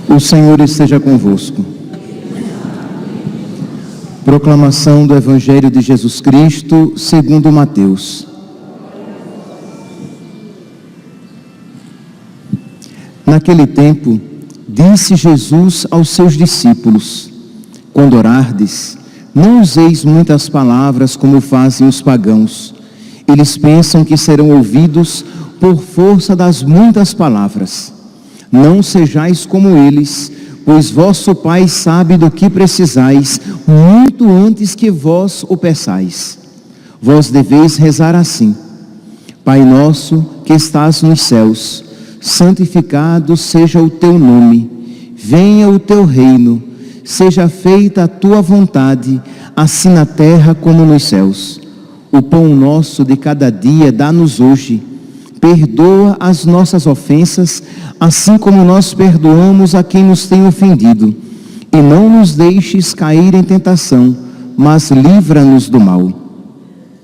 O Senhor esteja convosco. Proclamação do Evangelho de Jesus Cristo segundo Mateus. Naquele tempo, disse Jesus aos seus discípulos: quando orardes, não useis muitas palavras como fazem os pagãos. Eles pensam que serão ouvidos por força das muitas palavras. Não sejais como eles, pois vosso Pai sabe do que precisais, muito antes que vós o peçais. Vós deveis rezar assim: Pai nosso que estás nos céus, santificado seja o teu nome, venha o teu reino, seja feita a tua vontade, assim na terra como nos céus. O pão nosso de cada dia dá-nos hoje. Perdoa as nossas ofensas, assim como nós perdoamos a quem nos tem ofendido. E não nos deixes cair em tentação, mas livra-nos do mal.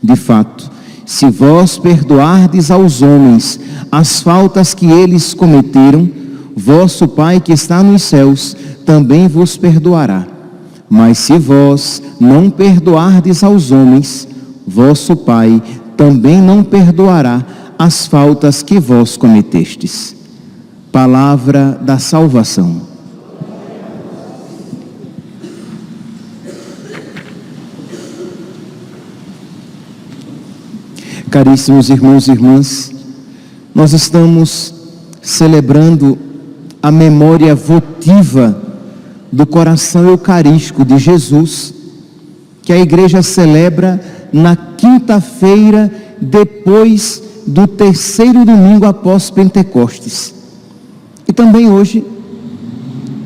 De fato, se vós perdoardes aos homens as faltas que eles cometeram, vosso Pai que está nos céus também vos perdoará. Mas se vós não perdoardes aos homens, vosso Pai também não perdoará as faltas que vós cometestes. Palavra da salvação. Caríssimos irmãos e irmãs, nós estamos celebrando a memória votiva do coração eucarístico de Jesus, que a igreja celebra na quinta-feira depois do terceiro domingo após Pentecostes. E também hoje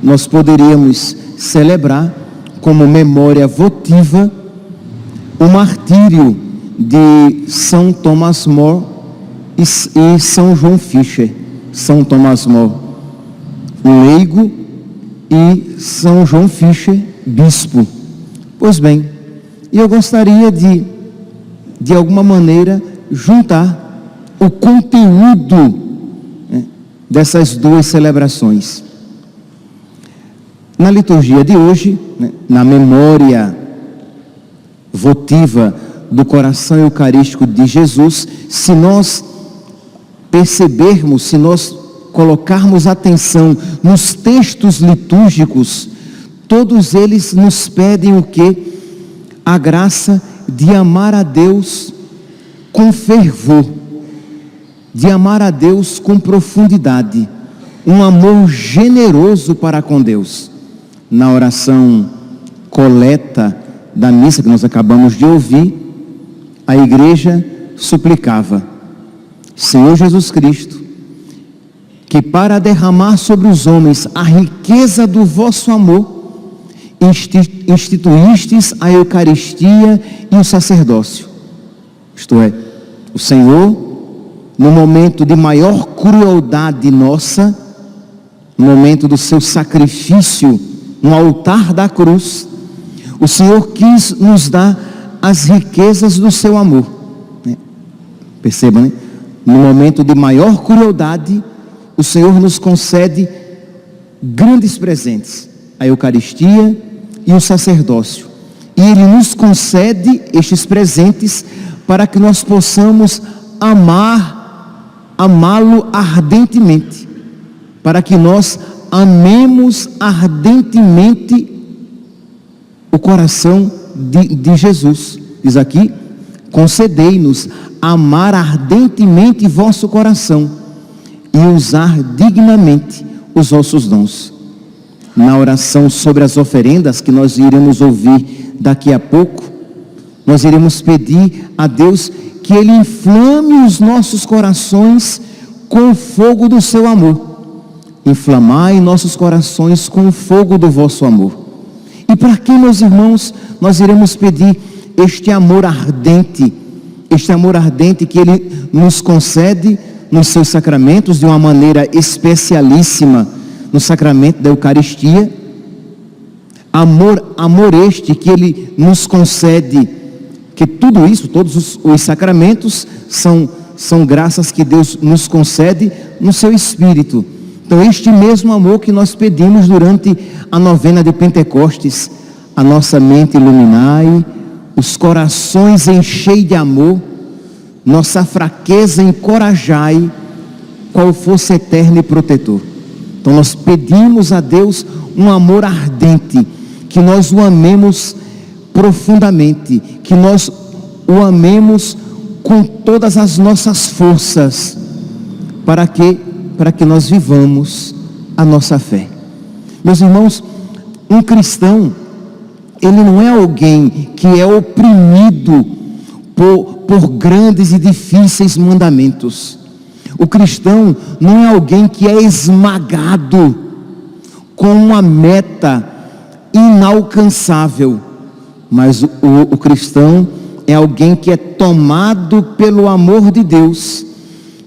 nós poderíamos celebrar como memória votiva o martírio de São Thomas More e São João Fisher. São Thomas More, o leigo, e São João Fisher, bispo. Pois bem, eu gostaria de alguma maneira juntar o conteúdo dessas duas celebrações. Na liturgia de hoje, na memória votiva do coração eucarístico de Jesus, se nós percebermos, se nós colocarmos atenção nos textos litúrgicos, todos eles nos pedem o quê? A graça de amar a Deus com fervor, de amar a Deus com profundidade, um amor generoso para com Deus. Na oração coleta da missa que nós acabamos de ouvir, a igreja suplicava: Senhor Jesus Cristo, que para derramar sobre os homens a riqueza do vosso amor, instituístes a Eucaristia e o sacerdócio. Isto é, o Senhor, no momento de maior crueldade nossa, no momento do seu sacrifício no altar da cruz, o Senhor quis nos dar as riquezas do seu amor. Percebam, né? No momento de maior crueldade, o Senhor nos concede grandes presentes, a Eucaristia e o sacerdócio. E Ele nos concede estes presentes para que nós possamos amá-lo ardentemente, para que nós amemos ardentemente o coração de Jesus. Diz aqui: concedei-nos amar ardentemente vosso coração e usar dignamente os vossos dons. Na oração sobre as oferendas, que nós iremos ouvir daqui a pouco, nós iremos pedir a Deus que Ele inflame os nossos corações com o fogo do seu amor. Inflamai nossos corações com o fogo do vosso amor. E para que, meus irmãos, nós iremos pedir este amor ardente que Ele nos concede nos seus sacramentos de uma maneira especialíssima, no sacramento da Eucaristia Amor este que Ele nos concede, que tudo isso, todos os sacramentos são graças que Deus nos concede no seu Espírito. Então este mesmo amor que nós pedimos durante a novena de Pentecostes, a nossa mente iluminai, os corações enchei de amor, nossa fraqueza encorajai, qual fosse eterno e protetor. Então nós pedimos a Deus um amor ardente, que nós o amemos profundamente, que nós o amemos com todas as nossas forças, para que nós vivamos a nossa fé. Meus irmãos, um cristão, ele não é alguém que é oprimido por grandes e difíceis mandamentos. O cristão não é alguém que é esmagado com uma meta inalcançável, mas o cristão é alguém que é tomado pelo amor de Deus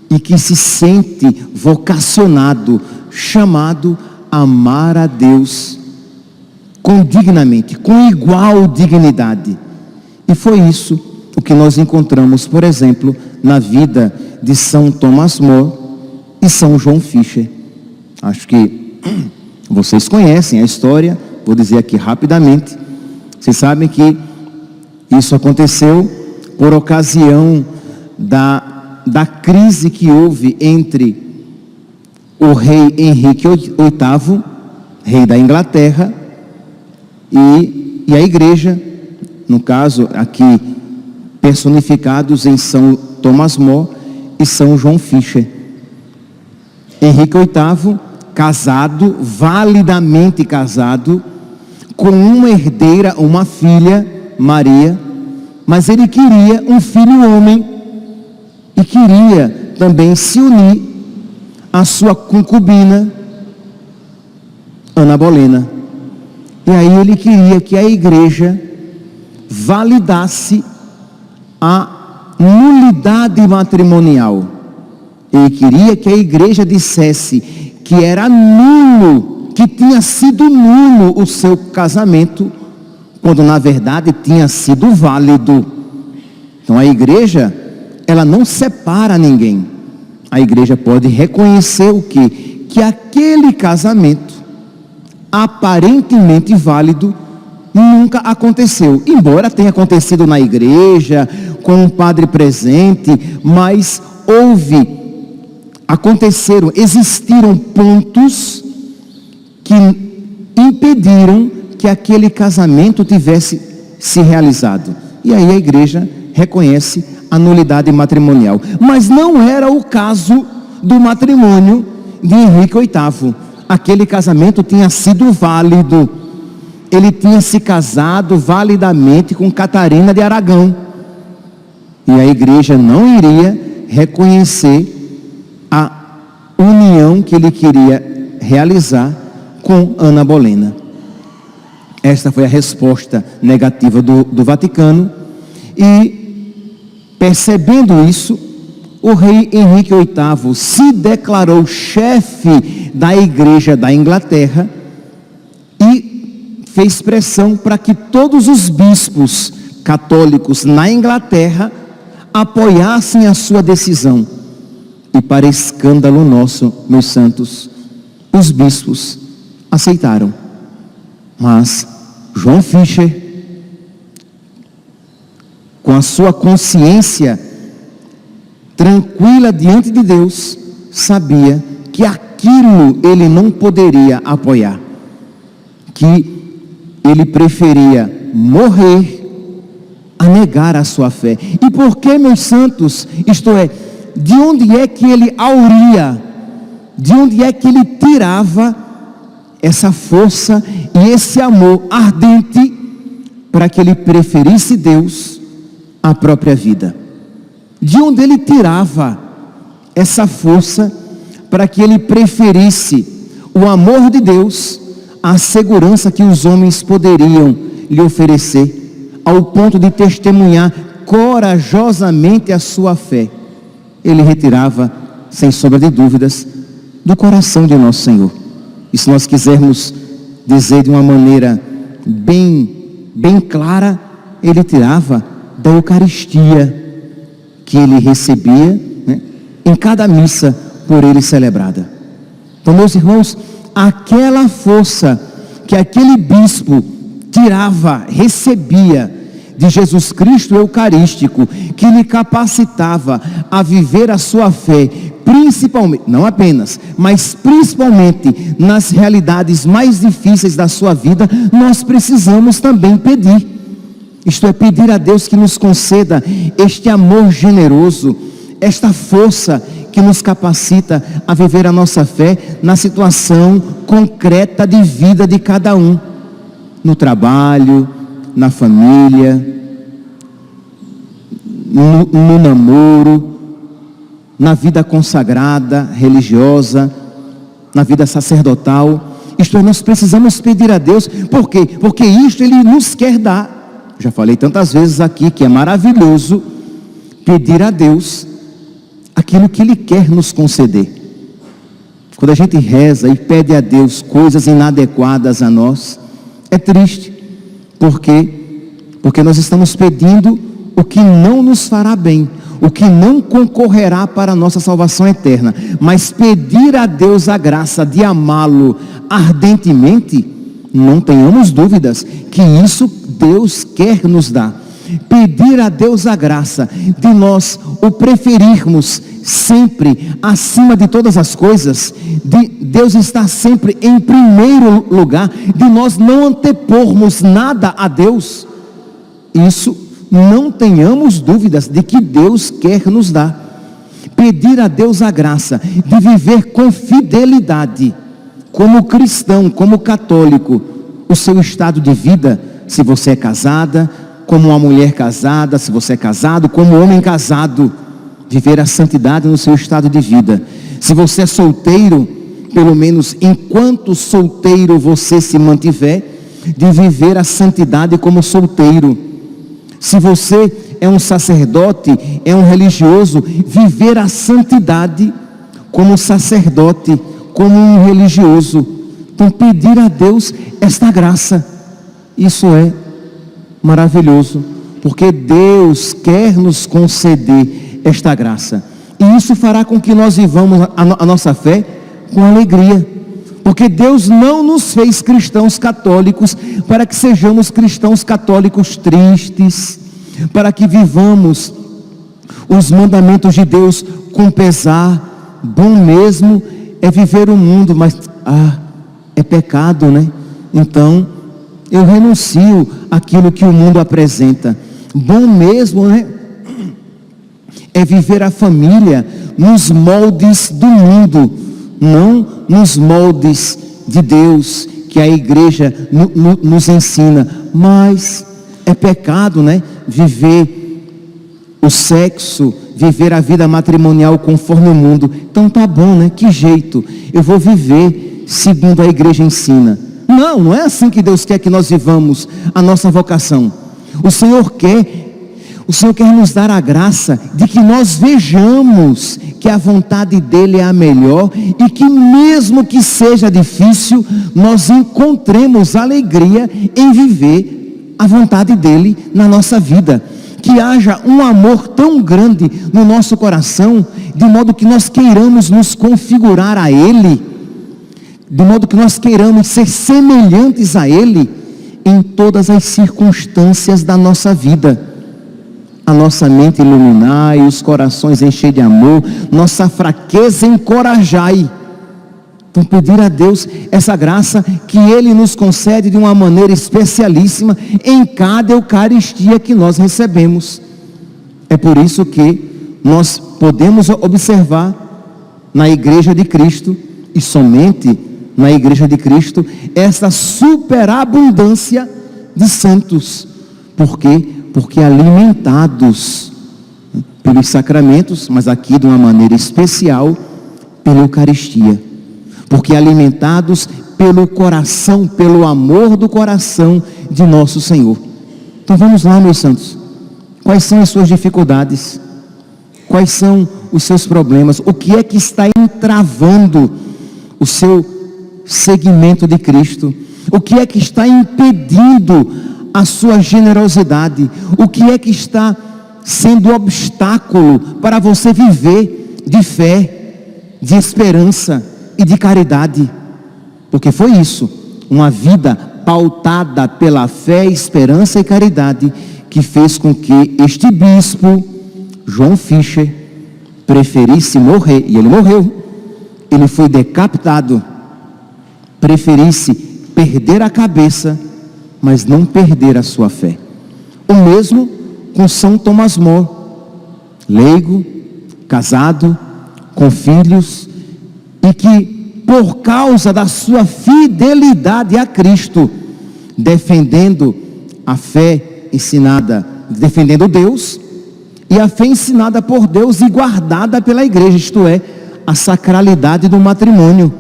e que se sente vocacionado, chamado a amar a Deus dignamente, com igual dignidade. E foi isso o que nós encontramos, por exemplo, na vida de São Thomas More e São João Fischer. Acho que vocês conhecem a história, vou dizer aqui rapidamente. Vocês sabem que isso aconteceu por ocasião da crise que houve entre o rei Henrique VIII, rei da Inglaterra, e a igreja, no caso aqui personificados em São Thomas More e São João Fischer. Henrique VIII, casado, validamente casado, com uma herdeira, uma filha, Maria, mas ele queria um filho homem e queria também se unir à sua concubina, Ana Bolena. E aí ele queria que a igreja validasse a nulidade matrimonial. Ele queria que a igreja dissesse que era nulo, que tinha sido nulo o seu casamento, quando na verdade tinha sido válido. Então a igreja, ela não separa ninguém. A igreja pode reconhecer o quê? Que aquele casamento aparentemente válido nunca aconteceu, embora tenha acontecido na igreja, com um padre presente, mas existiram pontos que impediram que aquele casamento tivesse se realizado. E aí a igreja reconhece a nulidade matrimonial. Mas não era o caso do matrimônio de Henrique VIII. Aquele casamento tinha sido válido. Ele tinha se casado validamente com Catarina de Aragão. E a igreja não iria reconhecer a união que ele queria realizar com Ana Bolena. Esta foi a resposta negativa do Vaticano. E, percebendo isso, o rei Henrique VIII se declarou chefe da igreja da Inglaterra e fez pressão para que todos os bispos católicos na Inglaterra apoiassem a sua decisão. E para escândalo nosso, meus santos, os bispos aceitaram. Mas João Fischer, com a sua consciência tranquila diante de Deus, sabia que aquilo ele não poderia apoiar, que ele preferia morrer a negar a sua fé. E por que, meus santos, isto é, de onde é que ele auria, de onde é que ele tirava essa força e esse amor ardente para que ele preferisse Deus à própria vida? De onde ele tirava essa força para que ele preferisse o amor de Deus à segurança que os homens poderiam lhe oferecer, ao ponto de testemunhar corajosamente a sua fé? Ele retirava, sem sombra de dúvidas, do coração de nosso Senhor. E se nós quisermos dizer de uma maneira bem clara, ele tirava da Eucaristia que ele recebia, né, em cada missa por ele celebrada. Então, meus irmãos, aquela força que aquele bispo tirava, recebia de Jesus Cristo eucarístico, que lhe capacitava a viver a sua fé, principalmente, não apenas, mas principalmente nas realidades mais difíceis da sua vida, nós precisamos também pedir. Isto é, pedir a Deus que nos conceda este amor generoso, esta força que nos capacita a viver a nossa fé na situação concreta de vida de cada um, no trabalho, na família, no namoro, na vida consagrada, religiosa, na vida sacerdotal. Isto é, nós precisamos pedir a Deus. Por quê? Porque isto Ele nos quer dar. Já falei tantas vezes aqui que é maravilhoso pedir a Deus aquilo que Ele quer nos conceder. Quando a gente reza e pede a Deus coisas inadequadas a nós, é triste. Por quê? Porque nós estamos pedindo o que não nos fará bem, o que não concorrerá para a nossa salvação eterna. Mas pedir a Deus a graça de amá-lo ardentemente, não tenhamos dúvidas que isso Deus quer nos dar. Pedir a Deus a graça de nós o preferirmos sempre acima de todas as coisas, de Deus estar sempre em primeiro lugar, de nós não antepormos nada a Deus, isso não tenhamos dúvidas de que Deus quer nos dar. Pedir a Deus a graça de viver com fidelidade, como cristão, como católico, o seu estado de vida, se você é casada, como uma mulher casada, se você é casado, como um homem casado, viver a santidade no seu estado de vida. Se você é solteiro, pelo menos enquanto solteiro você se mantiver, de viver a santidade como solteiro. Se você é um sacerdote, é um religioso, viver a santidade como sacerdote, como um religioso. Então, pedir a Deus esta graça, isso é maravilhoso, porque Deus quer nos conceder esta graça, e isso fará com que nós vivamos a nossa fé com alegria, porque Deus não nos fez cristãos católicos para que sejamos cristãos católicos tristes, para que vivamos os mandamentos de Deus com pesar. Bom mesmo é viver o mundo, mas é pecado, né? Então eu renuncio àquilo que o mundo apresenta. Bom mesmo, né, é viver a família nos moldes do mundo, não nos moldes de Deus, que a igreja nos ensina. Mas é pecado, né, viver o sexo, viver a vida matrimonial conforme o mundo. Então tá bom, né, que jeito? Eu vou viver segundo a igreja ensina. Não é assim que Deus quer que nós vivamos a nossa vocação. O Senhor quer nos dar a graça de que nós vejamos que a vontade dEle é a melhor, e que mesmo que seja difícil, nós encontremos alegria em viver a vontade dEle na nossa vida. Que haja um amor tão grande no nosso coração, de modo que nós queiramos nos configurar a Ele, de modo que nós queiramos ser semelhantes a Ele em todas as circunstâncias da nossa vida. A nossa mente iluminai, os corações enchei de amor, nossa fraqueza encorajai. Então, pedir a Deus essa graça que Ele nos concede de uma maneira especialíssima em cada Eucaristia que nós recebemos. É por isso que nós podemos observar na Igreja de Cristo, e somente na Igreja de Cristo, essa superabundância de santos. Por quê? Porque alimentados pelos sacramentos, mas aqui de uma maneira especial, pela Eucaristia. Porque alimentados pelo coração, pelo amor do coração de nosso Senhor. Então vamos lá, meus santos. Quais são as suas dificuldades? Quais são os seus problemas? O que é que está entravando o seu seguimento de Cristo? O que é que está impedindo a sua generosidade? O que é que está sendo obstáculo para você viver de fé, de esperança e de caridade? Porque foi isso, uma vida pautada pela fé, esperança e caridade, que fez com que este bispo, João Fischer, preferisse morrer, e ele morreu, ele foi decapitado, preferisse perder a cabeça, mas não perder a sua fé. O mesmo com São Tomás More, leigo, casado, com filhos, e que por causa da sua fidelidade a Cristo, defendendo a fé ensinada, defendendo Deus, e a fé ensinada por Deus e guardada pela igreja, isto é, a sacralidade do matrimônio.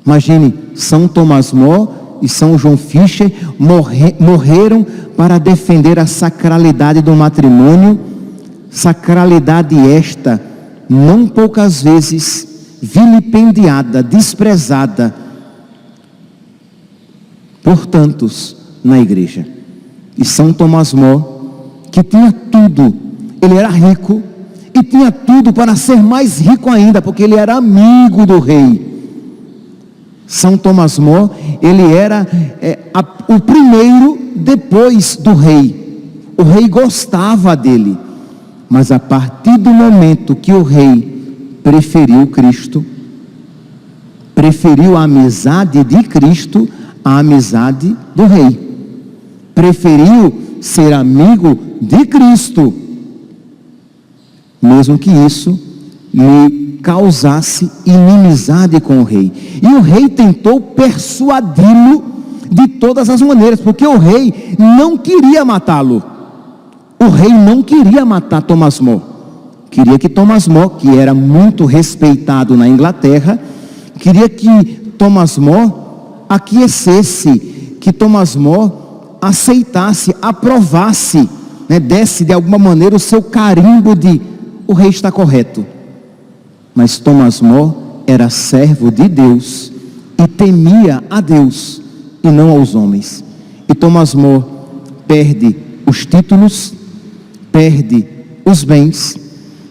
Imagine, São Tomás More e São João Fischer morreram para defender a sacralidade do matrimônio, sacralidade esta, não poucas vezes, vilipendiada, desprezada por tantos na igreja. E São Tomás More, que tinha tudo, ele era rico e tinha tudo para ser mais rico ainda, porque ele era amigo do rei. São Tomás More, ele era o primeiro depois do rei. O rei gostava dele, mas a partir do momento que o rei preferiu Cristo, preferiu a amizade de Cristo à amizade do rei, preferiu ser amigo de Cristo, mesmo que isso lhe causasse inimizade com o rei. E o rei tentou persuadi-lo de todas as maneiras, porque o rei não queria matá-lo. O rei não queria matar Tomás More. Queria que Tomás More, que era muito respeitado na Inglaterra, queria que Tomás More aquecesse, que Tomás More aceitasse, aprovasse, desse de alguma maneira o seu carimbo de o rei está correto. Mas Tomás More era servo de Deus e temia a Deus e não aos homens. E Tomás More perde os títulos, perde os bens.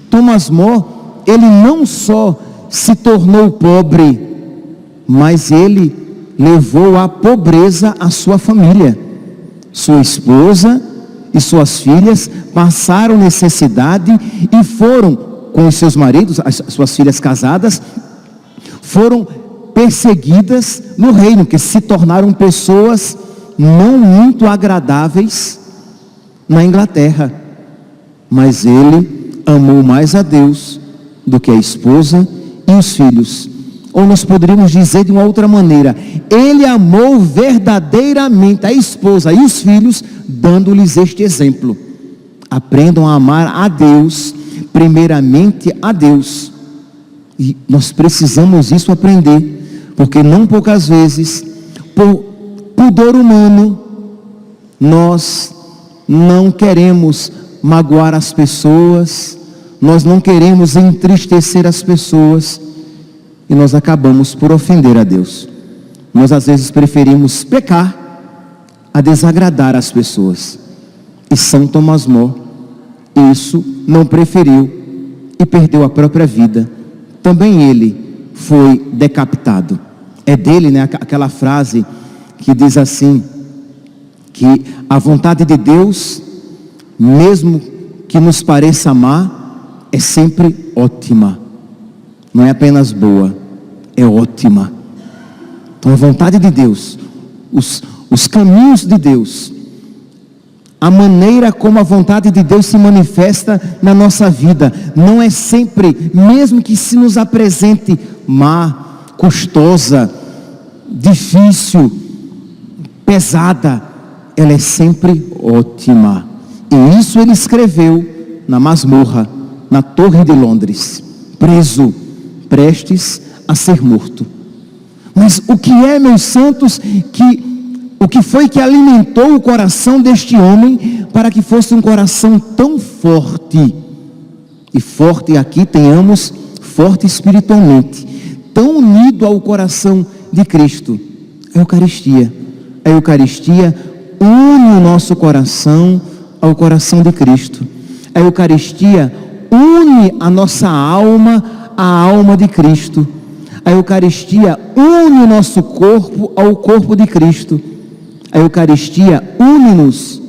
Tomás More, ele não só se tornou pobre, mas ele levou à pobreza a sua família. Sua esposa e suas filhas passaram necessidade e foram, com os seus maridos, as suas filhas casadas, foram perseguidas no reino, que se tornaram pessoas não muito agradáveis na Inglaterra. Mas ele amou mais a Deus do que a esposa e os filhos. Ou nós poderíamos dizer de uma outra maneira, ele amou verdadeiramente a esposa e os filhos, dando-lhes este exemplo: aprendam a amar a Deus, primeiramente a Deus. E nós precisamos isso aprender, porque não poucas vezes, por pudor humano, nós não queremos magoar as pessoas, nós não queremos entristecer as pessoas, e nós acabamos por ofender a Deus. Nós às vezes preferimos pecar a desagradar as pessoas. E São Tomás More isso não preferiu e perdeu a própria vida. Também ele foi decapitado. É dele, aquela frase que diz assim, que a vontade de Deus, mesmo que nos pareça má, é sempre ótima. Não é apenas boa, é ótima. Então a vontade de Deus, os caminhos de Deus, a maneira como a vontade de Deus se manifesta na nossa vida, não é sempre, mesmo que se nos apresente má, custosa, difícil, pesada, ela é sempre ótima. E isso ele escreveu na masmorra, na Torre de Londres, preso, prestes a ser morto. Mas o que é, meus santos, o que foi que alimentou o coração deste homem para que fosse um coração tão forte? E forte aqui tenhamos, forte espiritualmente, tão unido ao coração de Cristo. A Eucaristia. A Eucaristia une o nosso coração ao coração de Cristo. A Eucaristia une a nossa alma à alma de Cristo. A Eucaristia une o nosso corpo ao corpo de Cristo. A Eucaristia une-nos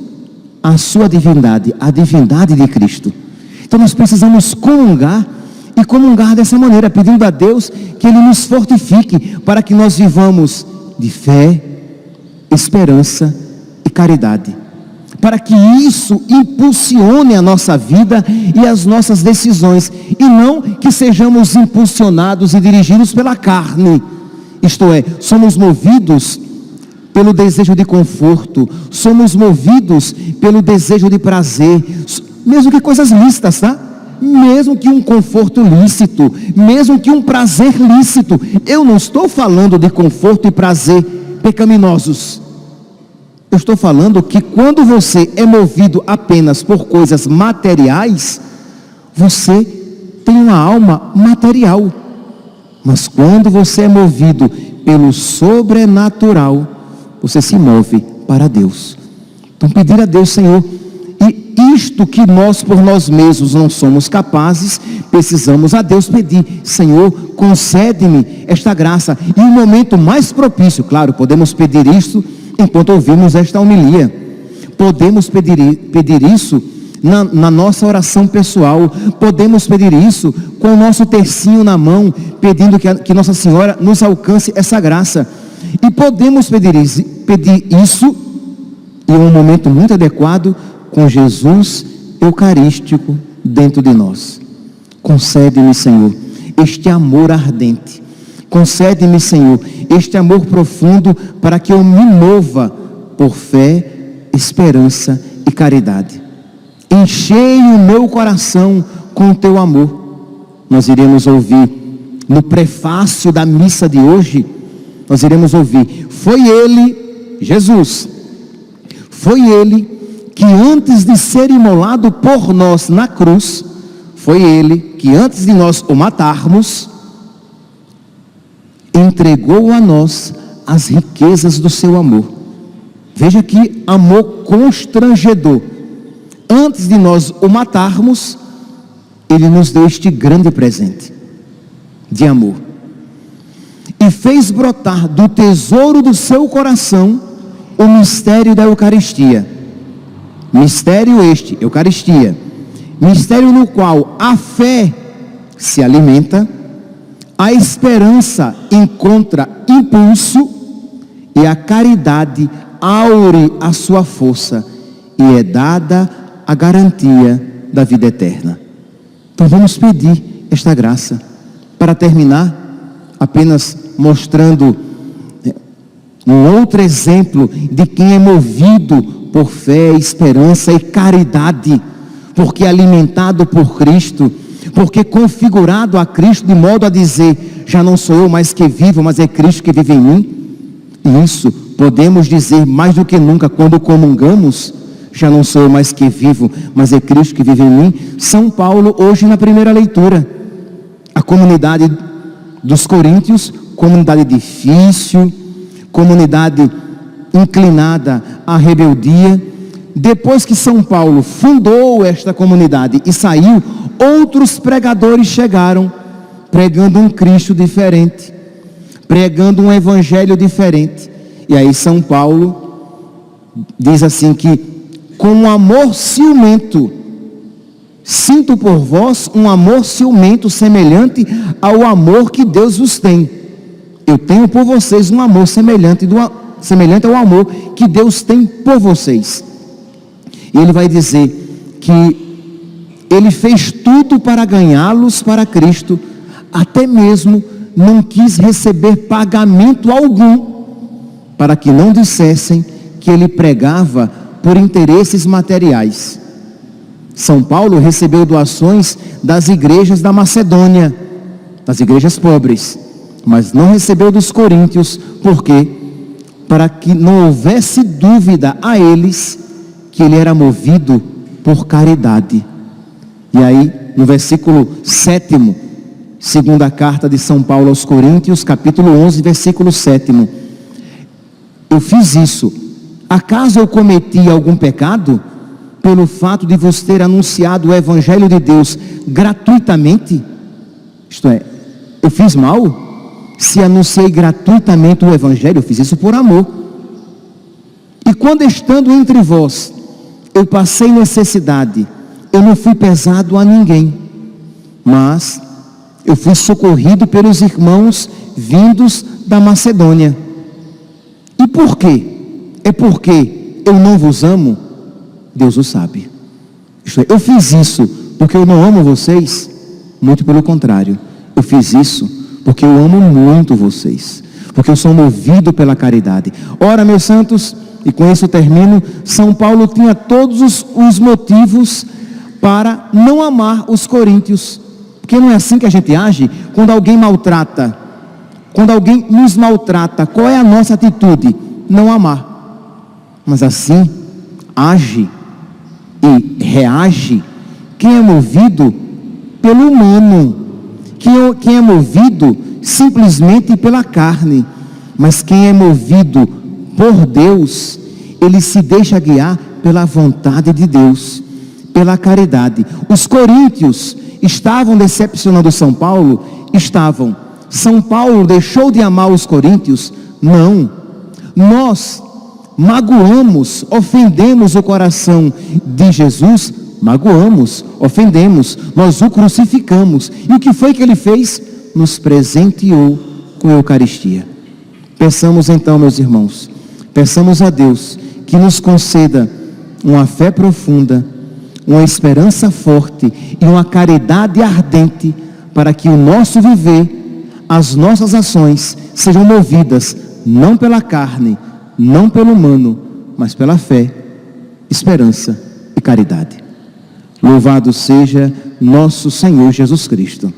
à sua divindade, à divindade de Cristo. Então nós precisamos comungar e comungar dessa maneira, pedindo a Deus que Ele nos fortifique para que nós vivamos de fé, esperança e caridade. Para que isso impulsione a nossa vida e as nossas decisões, e não que sejamos impulsionados e dirigidos pela carne. Isto é, somos movidos pelo desejo de conforto, somos movidos pelo desejo de prazer, mesmo que coisas lícitas, tá? Mesmo que um conforto lícito, mesmo que um prazer lícito. Eu não estou falando de conforto e prazer pecaminosos. Eu estou falando que quando você é movido apenas por coisas materiais, você tem uma alma material. Mas quando você é movido pelo sobrenatural, você se move para Deus. Então pedir a Deus, Senhor, e isto que nós por nós mesmos não somos capazes, precisamos a Deus pedir: Senhor, concede-me esta graça. E o momento mais propício, claro, podemos pedir isto enquanto ouvimos esta homilia. Podemos pedir isso na nossa oração pessoal. Podemos pedir isso com o nosso tercinho na mão, pedindo que Nossa Senhora nos alcance essa graça. E podemos pedir isso em um momento muito adequado, com Jesus Eucarístico dentro de nós. Concede-me, Senhor, este amor ardente. Concede-me, Senhor, este amor profundo, para que eu me mova por fé, esperança e caridade. Enchei o meu coração com o teu amor. Nós iremos ouvir no prefácio da missa de hoje, nós iremos ouvir: foi Ele, Jesus, foi Ele que antes de ser imolado por nós na cruz, foi Ele que antes de nós o matarmos, entregou a nós as riquezas do seu amor. Veja que amor constrangedor. Antes de nós o matarmos, Ele nos deu este grande presente de amor. E fez brotar do tesouro do seu coração o mistério da Eucaristia. Mistério este, Eucaristia. Mistério no qual a fé se alimenta, a esperança encontra impulso e a caridade aure a sua força, e é dada a garantia da vida eterna. Então vamos pedir esta graça. Para terminar, apenas mostrando um outro exemplo de quem é movido por fé, esperança e caridade, porque é alimentado por Cristo, porque configurado a Cristo de modo a dizer: já não sou eu mais que vivo, mas é Cristo que vive em mim. E isso podemos dizer mais do que nunca quando comungamos: já não sou eu mais que vivo, mas é Cristo que vive em mim. São Paulo, hoje na primeira leitura, a comunidade dos Coríntios, comunidade difícil, comunidade inclinada à rebeldia. Depois que São Paulo fundou esta comunidade e saiu, outros pregadores chegaram, pregando um Cristo diferente, pregando um evangelho diferente. E aí São Paulo diz assim que: com um amor ciumento, sinto por vós um amor ciumento semelhante ao amor que Deus vos tem. Eu tenho por vocês um amor semelhante ao amor que Deus tem por vocês. E ele vai dizer que ele fez tudo para ganhá-los para Cristo, até mesmo não quis receber pagamento algum, para que não dissessem que ele pregava por interesses materiais. São Paulo recebeu doações das igrejas da Macedônia, das igrejas pobres, mas não recebeu dos coríntios. Por quê? Para que não houvesse dúvida a eles que ele era movido por caridade. E aí, no versículo 7º, segunda carta de São Paulo aos Coríntios, capítulo 11, versículo 7º: Eu fiz isso. Acaso eu cometi algum pecado pelo fato de vos ter anunciado o Evangelho de Deus gratuitamente? Isto é, eu fiz mal? Se anunciei gratuitamente o Evangelho, eu fiz isso por amor. E quando estando entre vós, eu passei necessidade, eu não fui pesado a ninguém, mas eu fui socorrido pelos irmãos vindos da Macedônia. E por quê? É porque eu não vos amo? Deus o sabe. Isto é, eu fiz isso porque eu não amo vocês? Muito pelo contrário, eu fiz isso porque eu amo muito vocês, porque eu sou movido pela caridade. Ora, meus santos, e com isso eu termino, São Paulo tinha todos os motivos para não amar os coríntios, porque não é assim que a gente age. Quando alguém maltrata, quando alguém nos maltrata, qual é a nossa atitude? Não amar. Mas assim age e reage quem é movido pelo humano, quem é movido simplesmente pela carne. Mas quem é movido por Deus, ele se deixa guiar pela vontade de Deus, pela caridade. Os coríntios estavam decepcionando São Paulo? Estavam. São Paulo deixou de amar os coríntios? Não. Nós magoamos, ofendemos o coração de Jesus, magoamos, ofendemos, nós o crucificamos. E o que foi que ele fez? Nos presenteou com a Eucaristia. Peçamos então, meus irmãos, peçamos a Deus que nos conceda uma fé profunda, uma esperança forte e uma caridade ardente, para que o nosso viver, as nossas ações sejam movidas não pela carne, não pelo humano, mas pela fé, esperança e caridade. Louvado seja nosso Senhor Jesus Cristo,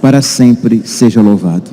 para sempre seja louvado.